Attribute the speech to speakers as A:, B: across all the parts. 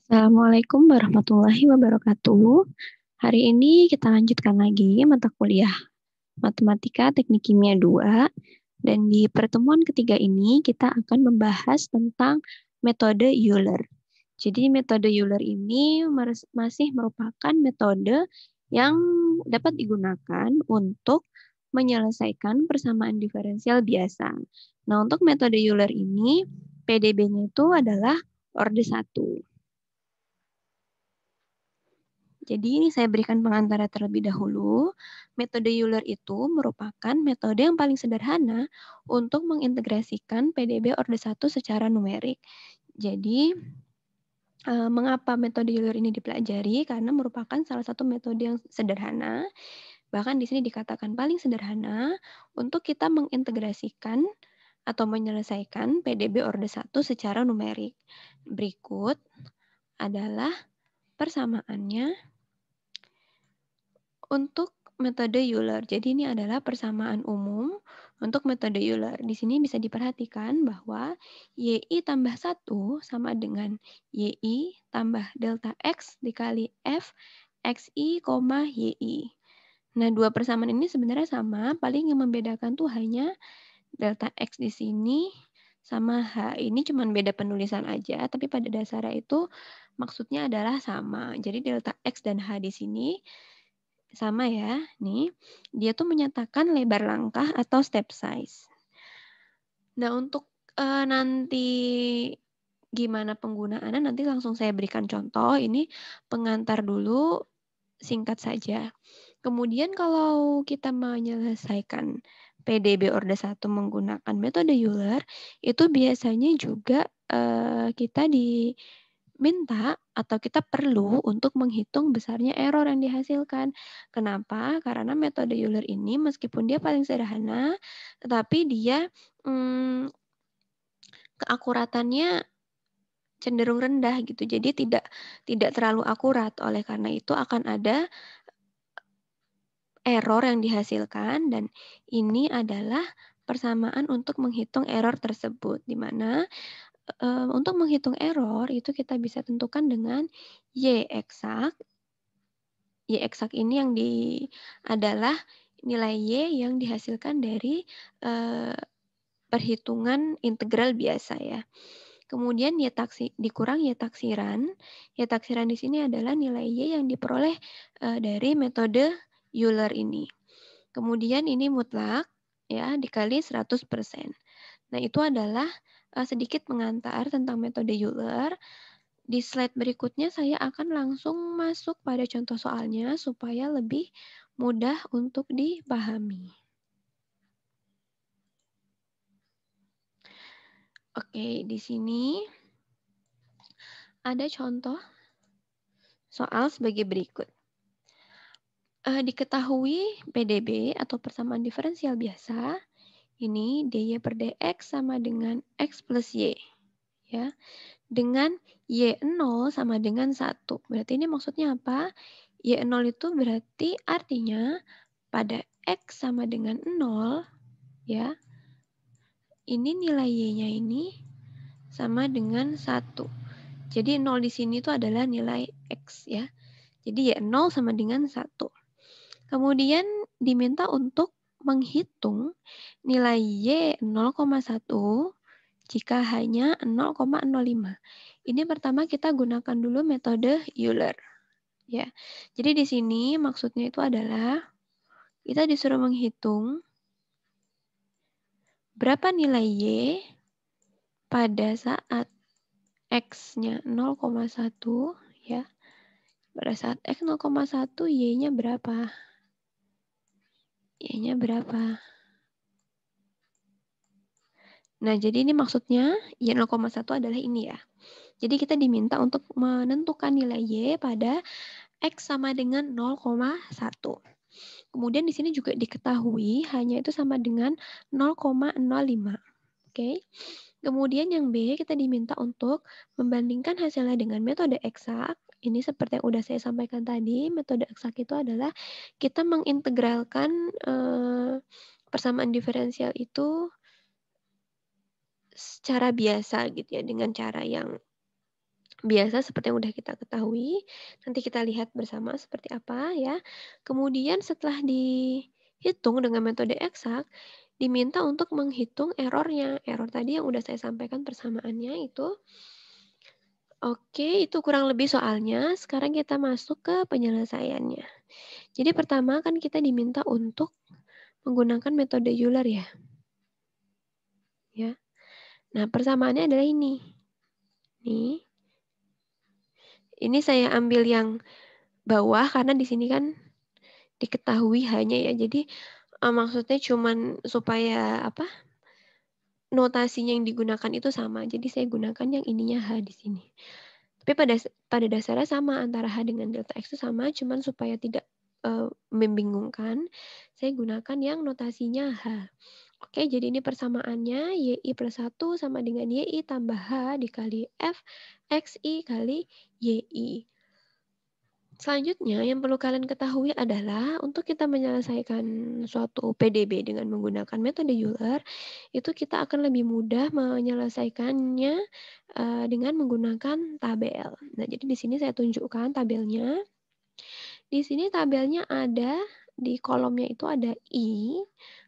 A: Assalamualaikum warahmatullahi wabarakatuh. Hari ini kita lanjutkan lagi mata kuliah Matematika Teknik Kimia 2. Dan di pertemuan ketiga ini kita akan membahas tentang metode Euler. Jadi metode Euler ini masih merupakan metode yang dapat digunakan untuk menyelesaikan persamaan diferensial biasa. Nah, untuk metode Euler ini PDB-nya itu adalah orde 1. Jadi ini saya berikan pengantarnya terlebih dahulu. Metode Euler itu merupakan metode yang paling sederhana untuk mengintegrasikan PDB orde 1 secara numerik. Jadi mengapa metode Euler ini dipelajari? Karena merupakan salah satu metode yang sederhana, bahkan di sini dikatakan paling sederhana untuk kita mengintegrasikan atau menyelesaikan PDB orde 1 secara numerik. Berikut adalah persamaannya untuk metode Euler. Jadi ini adalah persamaan umum untuk metode Euler. Di sini bisa diperhatikan bahwa YI tambah 1 sama dengan YI tambah delta X dikali F XI, YI. Nah, dua persamaan ini sebenarnya sama, paling yang membedakan tuh hanya delta X di sini sama H. Ini cuma beda penulisan aja, tapi pada dasarnya itu maksudnya adalah sama. Jadi delta X dan H di sini sama ya, nih. Dia tuh menyatakan lebar langkah atau step size. Nah, untuk nanti gimana penggunaannya nanti langsung saya berikan contoh. Ini pengantar dulu, singkat saja. Kemudian kalau kita menyelesaikan PDB orde 1 menggunakan metode Euler, itu biasanya juga kita diminta atau kita perlu untuk menghitung besarnya error yang dihasilkan. Kenapa? Karena metode Euler ini meskipun dia paling sederhana, tetapi dia keakuratannya cenderung rendah gitu. Jadi tidak terlalu akurat. Oleh karena itu akan ada error yang dihasilkan dan ini adalah persamaan untuk menghitung error tersebut, di mana untuk menghitung error itu kita bisa tentukan dengan Y eksak. Y eksak ini yang adalah nilai Y yang dihasilkan dari perhitungan integral biasa ya. Kemudian dikurang Y taksiran. Y taksiran di sini adalah nilai Y yang diperoleh dari metode Euler ini. Kemudian ini mutlak ya dikali 100%. Nah, itu adalah sedikit pengantar tentang metode Euler. Di slide berikutnya saya akan langsung masuk pada contoh soalnya supaya lebih mudah untuk dipahami. Oke, di sini ada contoh soal sebagai berikut. Diketahui PDB atau persamaan diferensial biasa, ini dy per dx sama dengan x plus y. Ya, dengan y0 sama dengan 1. Berarti ini maksudnya apa? Y0 itu berarti artinya pada x sama dengan 0, ya, ini nilai y-nya ini sama dengan 1. Jadi 0 di sini itu adalah nilai x ya. Jadi Y0 sama dengan 1. Kemudian diminta untuk menghitung nilai Y 0,1 jika hanya 0,05. Ini pertama kita gunakan dulu metode Euler. Ya. Jadi di sini maksudnya itu adalah kita disuruh menghitung berapa nilai Y pada saat X-nya 0,1 ya. Pada saat X 0,1 Y-nya berapa? Y-nya berapa? Nah, jadi ini maksudnya Y 0,1 adalah ini ya. Jadi kita diminta untuk menentukan nilai Y pada X sama dengan 0,1. Kemudian di sini juga diketahui hanya itu sama dengan 0,05. Oke. Kemudian yang B kita diminta untuk membandingkan hasilnya dengan metode eksak. Ini seperti yang udah saya sampaikan tadi, metode eksak itu adalah kita mengintegralkan persamaan diferensial itu secara biasa gitu ya, dengan cara yang biasa seperti yang udah kita ketahui. Nanti kita lihat bersama seperti apa ya. Kemudian setelah dihitung dengan metode eksak, diminta untuk menghitung errornya. Error tadi yang udah saya sampaikan persamaannya itu. Oke, itu kurang lebih soalnya. Sekarang kita masuk ke penyelesaiannya. Jadi pertama kan kita diminta untuk menggunakan metode Euler ya. Ya. Nah, persamaannya adalah ini. Nih. Ini saya ambil yang bawah karena di sini kan diketahui hanya ya. Jadi maksudnya cuman supaya apa? Notasinya yang digunakan itu sama. Jadi saya gunakan yang ininya H di sini. Tapi pada dasarnya sama antara H dengan delta X itu sama, cuman supaya tidak membingungkan, saya gunakan yang notasinya H. Oke, jadi ini persamaannya YI plus 1 sama dengan YI tambah H dikali F XI kali YI. Selanjutnya yang perlu kalian ketahui adalah untuk kita menyelesaikan suatu PDB dengan menggunakan metode Euler, itu kita akan lebih mudah menyelesaikannya dengan menggunakan tabel. Nah, jadi di sini saya tunjukkan tabelnya. Di sini tabelnya ada, di kolomnya itu ada I,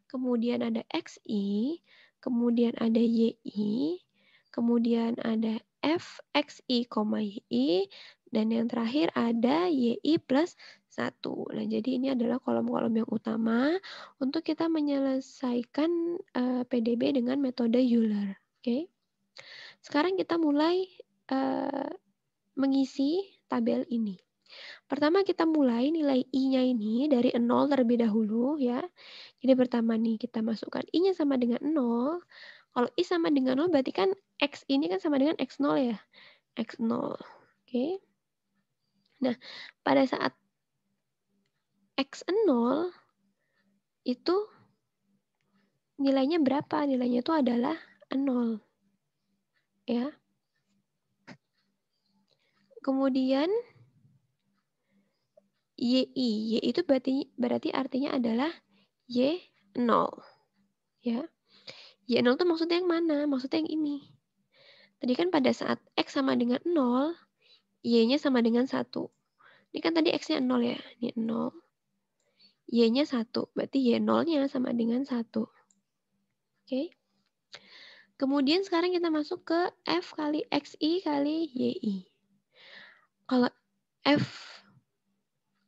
A: kemudian ada XI, kemudian ada YI, kemudian ada F, XI, YI, dan yang terakhir ada YI plus 1. Nah, jadi ini adalah kolom-kolom yang utama untuk kita menyelesaikan PDB dengan metode Euler. Oke. Sekarang kita mulai mengisi tabel ini. Pertama kita mulai nilai I-nya ini dari 0 terlebih dahulu ya. Jadi pertama nih kita masukkan I-nya sama dengan 0. Kalau I sama dengan 0 berarti kan X ini kan sama dengan X0 ya. X0. Oke. Nah, pada saat X0 itu nilainya berapa? Nilainya itu adalah 0. Ya. Kemudian YI. Y itu berarti artinya adalah Y0. Ya. Y0 itu maksudnya yang mana? Maksudnya yang ini. Tadi kan pada saat X sama dengan 0, Y-nya sama dengan 1. Ini kan tadi X-nya 0 ya. Ini 0. Y-nya 1. Berarti Y0-nya sama dengan 1. Oke. Kemudian sekarang kita masuk ke F kali XI kali YI. Kalau F,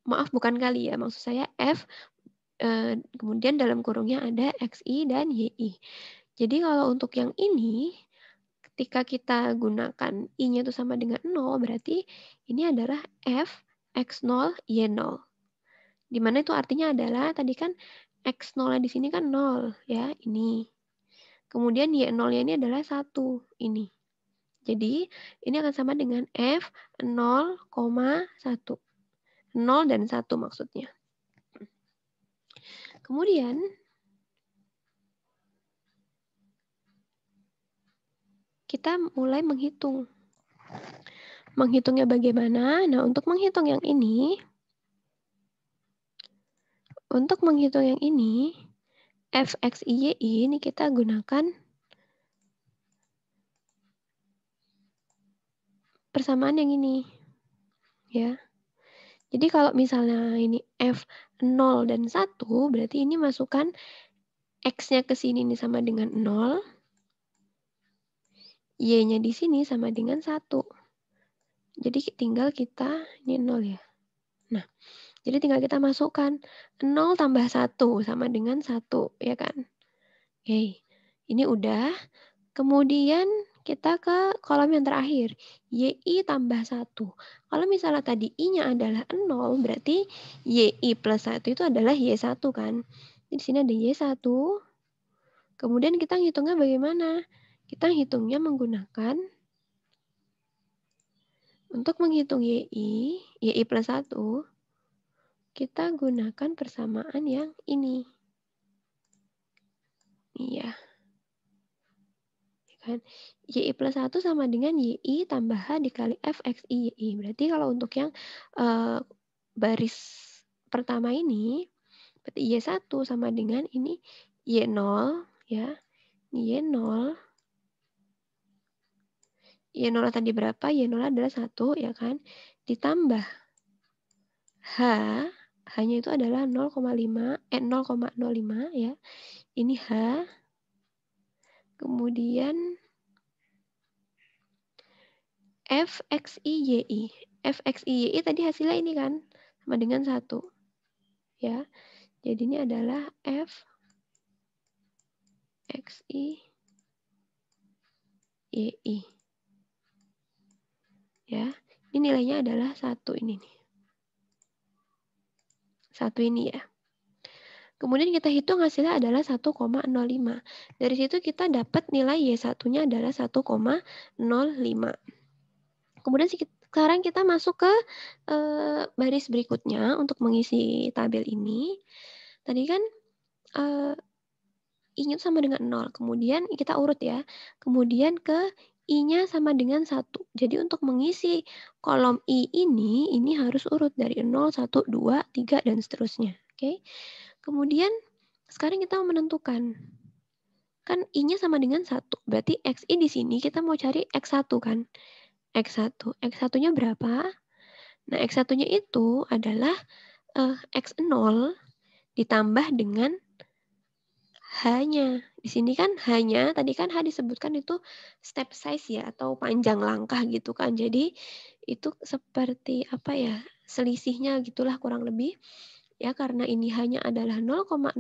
A: maaf bukan kali ya. Maksud saya F, kemudian dalam kurungnya ada XI dan YI. Jadi kalau untuk yang ini, ketika kita gunakan I-nya itu sama dengan 0, berarti ini adalah F X0 Y0. Dimana itu artinya adalah tadi kan X0-nya di sini kan 0 ya, ini. Kemudian Y0-nya ini adalah 1, ini. Jadi ini akan sama dengan F 0,1. 0 dan 1 maksudnya. Kemudian kita mulai menghitung. Menghitungnya bagaimana? Nah, untuk menghitung yang ini, F, X, Y, I ini kita gunakan persamaan yang ini. Ya. Jadi kalau misalnya ini F 0 dan 1, berarti ini masukkan X-nya ke sini ini sama dengan 0. Y-nya di sini sama dengan 1. Jadi tinggal kita, ini 0 ya. Nah, jadi tinggal kita masukkan 0 tambah 1 sama dengan 1, ya kan? Oke, ini udah. Kemudian kita ke kolom yang terakhir, YI tambah 1. Kalau misalnya tadi I-nya adalah 0, berarti YI plus 1 itu adalah Y1 kan. Di sini ada Y1. Kemudian kita ngitungnya bagaimana? Kita hitungnya menggunakan, untuk menghitung YI plus 1, kita gunakan persamaan yang ini. Iya. Kan? YI plus 1 sama dengan YI tambah H dikali F XI YI. Berarti kalau untuk yang baris pertama ini, berarti Y1 sama dengan ini Y0, ya. Ini Y0. Y0 tadi berapa? Y0 adalah 1, ya kan? Ditambah H, H-nya itu adalah 0,05 ya. Ini H. Kemudian F X I Y I. F X I Y I tadi hasilnya ini kan sama dengan 1. Ya. Jadi ini adalah F X I Y I. Ya. Ini nilainya adalah 1 ini nih. 1 ini ya. Kemudian kita hitung hasilnya adalah 1,05. Dari situ kita dapat nilai Y1-nya adalah 1,05. Kemudian sekarang kita masuk ke baris berikutnya untuk mengisi tabel ini. Tadi kan I-nya sama dengan 0. Kemudian kita urut ya. Kemudian ke I-nya sama dengan 1. Jadi untuk mengisi kolom I ini harus urut dari 0, 1, 2, 3, dan seterusnya. Oke. Kemudian sekarang kita mau menentukan. Kan I-nya sama dengan 1. Berarti XI di sini kita mau cari X1 kan. X1. X1-nya berapa? Nah, X1-nya itu adalah X0 ditambah dengan H-nya. Di sini kan H-nya, tadi kan H disebutkan itu step size ya, atau panjang langkah gitu kan. Jadi itu seperti apa ya, selisihnya gitulah kurang lebih. Ya, karena ini hanya adalah 0,05,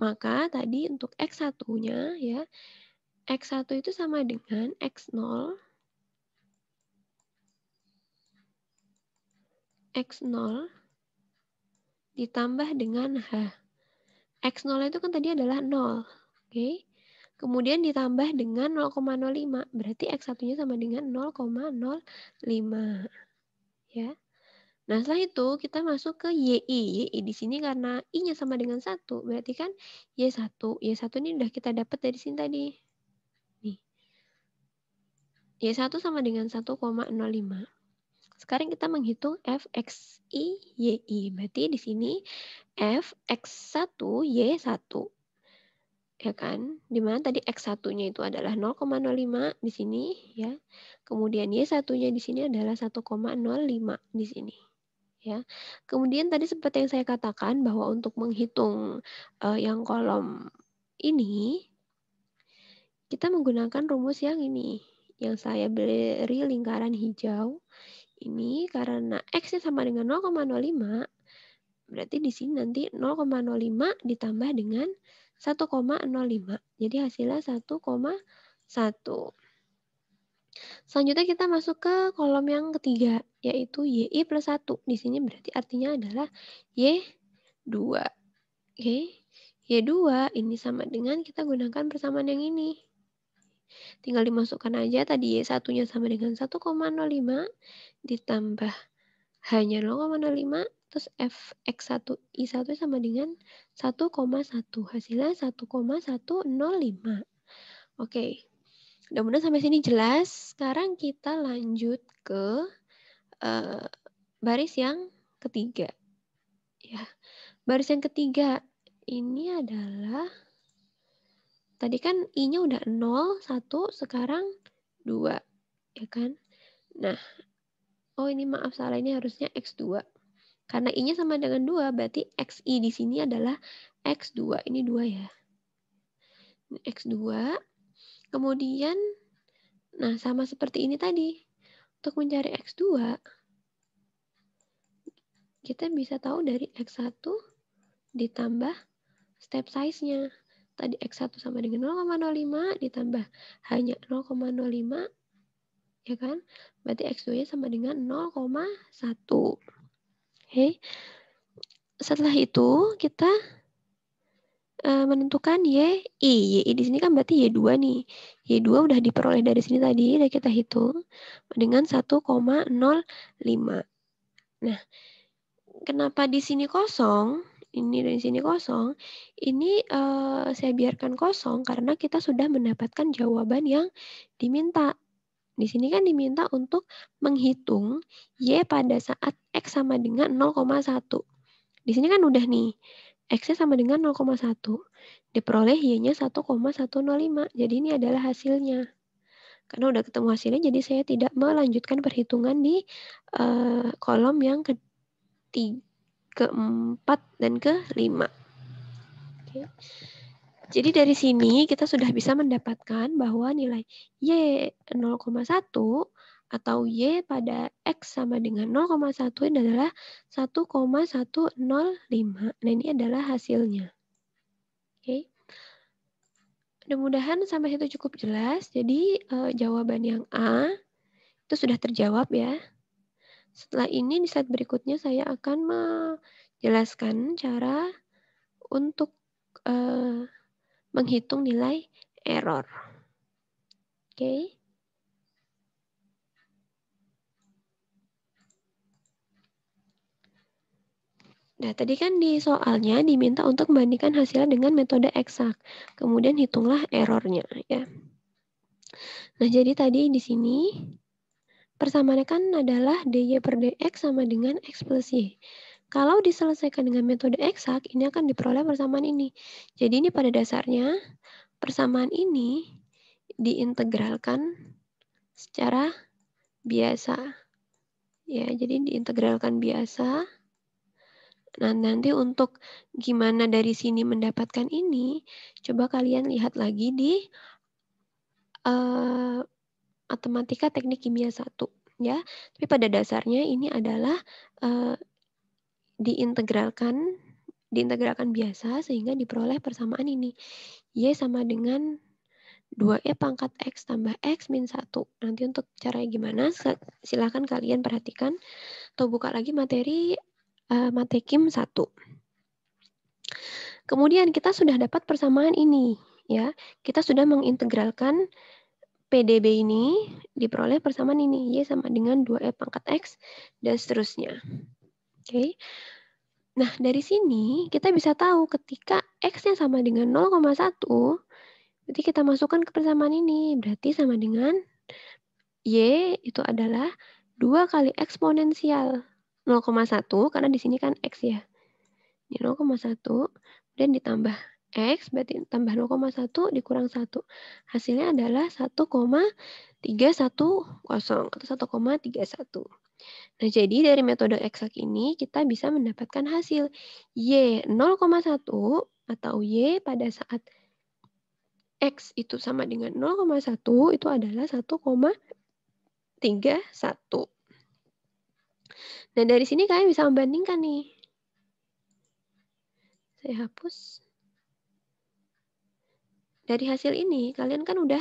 A: maka tadi untuk X1-nya ya, X1 itu sama dengan X0 ditambah dengan H. X0 itu kan tadi adalah 0. Oke. Kemudian ditambah dengan 0,05. Berarti X1-nya sama dengan 0,05. Ya. Nah, setelah itu kita masuk ke YI. YI di sini karena I-nya sama dengan 1. Berarti kan Y1. Y1 ini udah kita dapat dari sini tadi. Nih. Y1 sama dengan 1,05. Sekarang kita menghitung Fxi YI. Berarti di sini Fx1 Y1. Ya kan? Dimana tadi X1-nya itu adalah 0,05 di sini ya. Kemudian Y1-nya di sini adalah 1,05 di sini. Ya. Kemudian tadi seperti yang saya katakan bahwa untuk menghitung yang kolom ini kita menggunakan rumus yang ini. Yang saya beri lingkaran hijau. Ini karena X-nya sama dengan 0,05, berarti di sini nanti 0,05 ditambah dengan 1,05. Jadi hasilnya 1,1. Selanjutnya kita masuk ke kolom yang ketiga, yaitu YI plus 1. Di sini berarti artinya adalah Y2. Oke. Y2 ini sama dengan kita gunakan persamaan yang ini. Tinggal dimasukkan aja tadi Y1-nya sama dengan 1,05 ditambah hanya 0,05, terus Fx1 I1 sama dengan 1,1. Hasilnya 1,105. Oke. Mudah-mudahan sampai sini jelas. Sekarang kita lanjut ke baris yang ketiga. Ya. Baris yang ketiga ini adalah tadi kan I-nya udah 0, 1, sekarang 2. Ya kan? Nah, oh ini maaf salah, ini harusnya X2. Karena I-nya sama dengan 2, berarti XI di sini adalah X2. Ini 2 ya. X2. Kemudian, nah sama seperti ini tadi. Untuk mencari X2, kita bisa tahu dari X1 ditambah step size-nya. Tadi X1 sama dengan 0,05 ditambah hanya 0,05. Ya kan? Berarti X2-nya sama dengan 0,1. Oke. Setelah itu kita menentukan YI. YI di sini kan berarti Y2 nih. Y2 udah diperoleh dari sini tadi, udah kita hitung dengan 1,05. Nah, kenapa di sini kosong? Ini dari sini kosong. Ini saya biarkan kosong karena kita sudah mendapatkan jawaban yang diminta. Di sini kan diminta untuk menghitung Y pada saat X sama dengan 0,1. Di sini kan udah nih. X-nya sama dengan 0,1. Diperoleh Y-nya 1,105. Jadi ini adalah hasilnya. Karena udah ketemu hasilnya, jadi saya tidak melanjutkan perhitungan di kolom yang keempat dan kelima. Oke. Jadi dari sini kita sudah bisa mendapatkan bahwa nilai Y 0,1 atau Y pada X sama dengan 0,1 ini adalah 1,105. Nah, ini adalah hasilnya. Oke. Mudah-mudahan sampai situ cukup jelas. Jadi jawaban yang A itu sudah terjawab ya. Setelah ini di slide berikutnya saya akan menjelaskan cara untuk menghitung nilai error. Oke. Nah, tadi kan di soalnya diminta untuk membandingkan hasilnya dengan metode eksak. Kemudian hitunglah errornya ya. Nah, jadi tadi di sini persamaannya kan adalah dy per dx sama dengan x plus y. Kalau diselesaikan dengan metode eksak, ini akan diperoleh persamaan ini. Jadi ini pada dasarnya persamaan ini diintegralkan secara biasa. Ya, jadi diintegralkan biasa. Nah, nanti untuk gimana dari sini mendapatkan ini, coba kalian lihat lagi di Matematika Teknik Kimia 1 ya. Tapi pada dasarnya ini adalah diintegralkan biasa sehingga diperoleh persamaan ini. Y sama dengan 2E pangkat X tambah X min 1. Nanti untuk caranya gimana, silahkan kalian perhatikan atau buka lagi materi Matekim 1. Kemudian kita sudah dapat persamaan ini ya. Kita sudah mengintegralkan PDB ini diperoleh persamaan ini Y sama dengan 2E pangkat X dan seterusnya. Oke. Nah, dari sini kita bisa tahu ketika X-nya sama dengan 0,1, berarti kita masukkan ke persamaan ini. Berarti sama dengan Y itu adalah 2 kali eksponensial 0,1 karena di sini kan X ya. Ini 0,1 dan ditambah X berarti tambah 0,1 dikurang 1. Hasilnya adalah 1,310 atau 1,31. Nah, jadi dari metode eksak ini kita bisa mendapatkan hasil Y 0,1 atau Y pada saat X itu sama dengan 0,1 itu adalah 1,31. Nah, dari sini kalian bisa membandingkan nih. Saya hapus. Dari hasil ini, kalian kan udah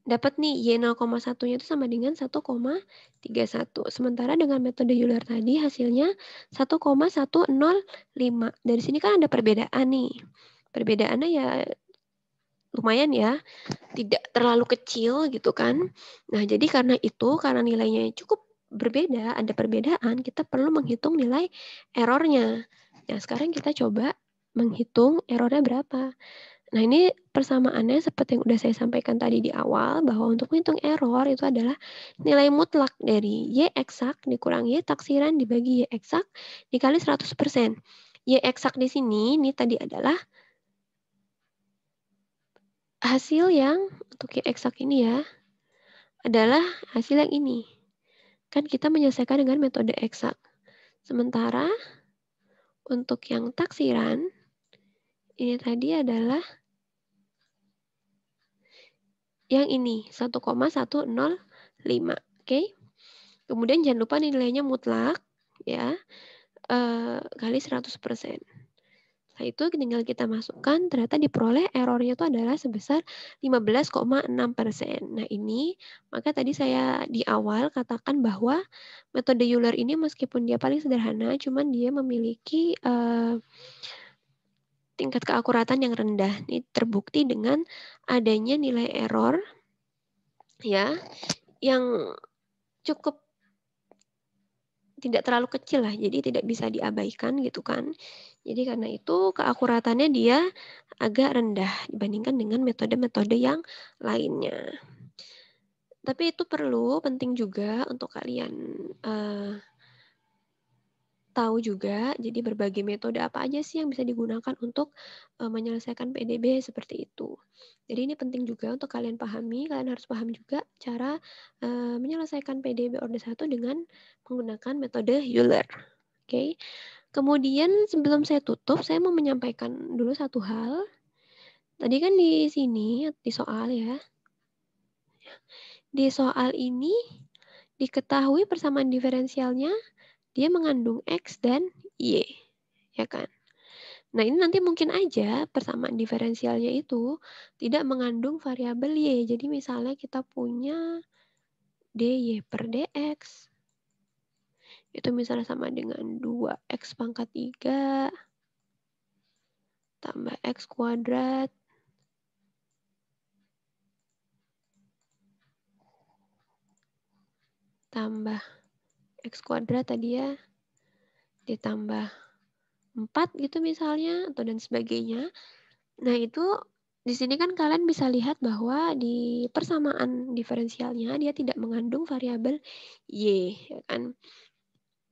A: dapat nih Y 0,1-nya itu sama dengan 1,31. Sementara dengan metode Euler tadi hasilnya 1,105. Dari sini kan ada perbedaan nih. Perbedaannya ya lumayan ya, tidak terlalu kecil gitu kan. Nah, jadi karena nilainya cukup berbeda, ada perbedaan, kita perlu menghitung nilai errornya. Nah, sekarang kita coba menghitung errornya berapa. Nah, ini persamaannya seperti yang udah saya sampaikan tadi di awal, bahwa untuk menghitung error itu adalah nilai mutlak dari Y eksak dikurang Y taksiran dibagi Y eksak dikali 100%. Y eksak di sini, ini tadi adalah hasil yang, untuk Y eksak ini ya, adalah hasil yang ini. Kan kita menyelesaikan dengan metode eksak. Sementara untuk yang taksiran, ini tadi adalah yang ini 1,105. Oke. Kemudian jangan lupa nilainya mutlak ya, kali 100%. Setelah itu tinggal kita masukkan, ternyata diperoleh errornya itu adalah sebesar 15,6%. Nah, ini maka tadi saya di awal katakan bahwa metode Euler ini meskipun dia paling sederhana, cuman dia memiliki tingkat keakuratan yang rendah. Ini terbukti dengan adanya nilai error ya yang cukup tidak terlalu kecil lah, jadi tidak bisa diabaikan gitu kan. Jadi karena itu keakuratannya dia agak rendah dibandingkan dengan metode-metode yang lainnya. Tapi itu penting juga untuk kalian tahu juga, jadi berbagai metode apa aja sih yang bisa digunakan untuk menyelesaikan PDB seperti itu. Jadi ini penting juga untuk kalian pahami, kalian harus paham juga cara menyelesaikan PDB orde 1 dengan menggunakan metode Euler. Oke. Kemudian sebelum saya tutup, saya mau menyampaikan dulu satu hal. Tadi kan di sini, di soal ya, di soal ini diketahui persamaan diferensialnya dia mengandung X dan Y, ya kan? Nah, ini nanti mungkin aja persamaan diferensialnya itu tidak mengandung variabel Y. Jadi misalnya kita punya dy per dx, itu misalnya sama dengan 2x pangkat 3 tambah x kuadrat tambah x kuadrat tadi ya, ditambah 4 gitu misalnya, atau dan sebagainya. Nah, itu di sini kan kalian bisa lihat bahwa di persamaan diferensialnya dia tidak mengandung variabel Y, ya kan?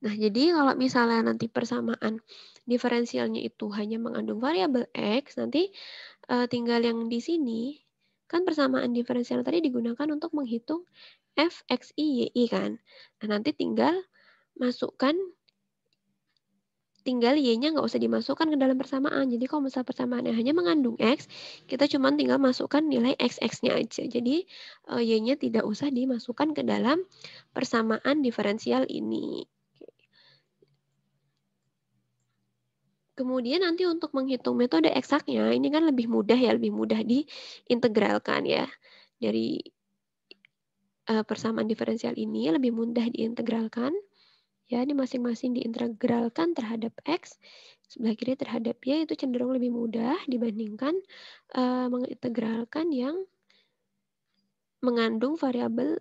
A: Nah, jadi kalau misalnya nanti persamaan diferensialnya itu hanya mengandung variabel X, nanti tinggal yang di sini, kan persamaan diferensial tadi digunakan untuk menghitung f, x, y, y kan. Nah, nanti tinggal masukkan, tinggal y-nya nggak usah dimasukkan ke dalam persamaan. Jadi kalau misal persamaannya hanya mengandung x, kita cuma tinggal masukkan nilai x-nya aja. Jadi y-nya tidak usah dimasukkan ke dalam persamaan diferensial ini. Kemudian nanti untuk menghitung metode eksaknya, ini kan lebih mudah ya, lebih mudah diintegralkan ya. Dari persamaan diferensial ini lebih mudah diintegralkan. Ya, ini masing-masing diintegralkan terhadap X, sebelah kiri terhadap Y itu cenderung lebih mudah dibandingkan mengintegralkan yang mengandung variabel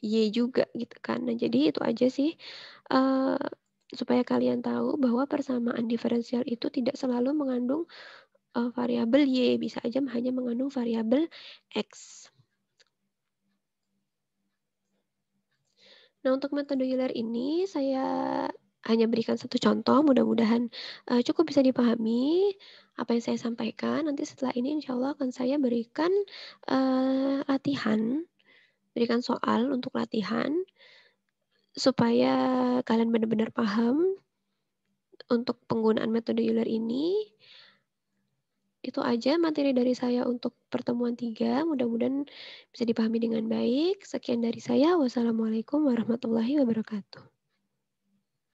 A: Y juga gitu kan. Nah, jadi itu aja sih supaya kalian tahu bahwa persamaan diferensial itu tidak selalu mengandung variabel Y, bisa aja hanya mengandung variabel X. Nah, untuk metode Euler ini saya hanya berikan satu contoh, mudah-mudahan cukup bisa dipahami apa yang saya sampaikan. Nanti setelah ini insya Allah akan saya berikan latihan, berikan soal untuk latihan, supaya kalian benar-benar paham untuk penggunaan metode Euler ini. Itu aja materi dari saya untuk pertemuan 3. Mudah-mudahan bisa dipahami dengan baik. Sekian dari saya. Wassalamualaikum warahmatullahi wabarakatuh.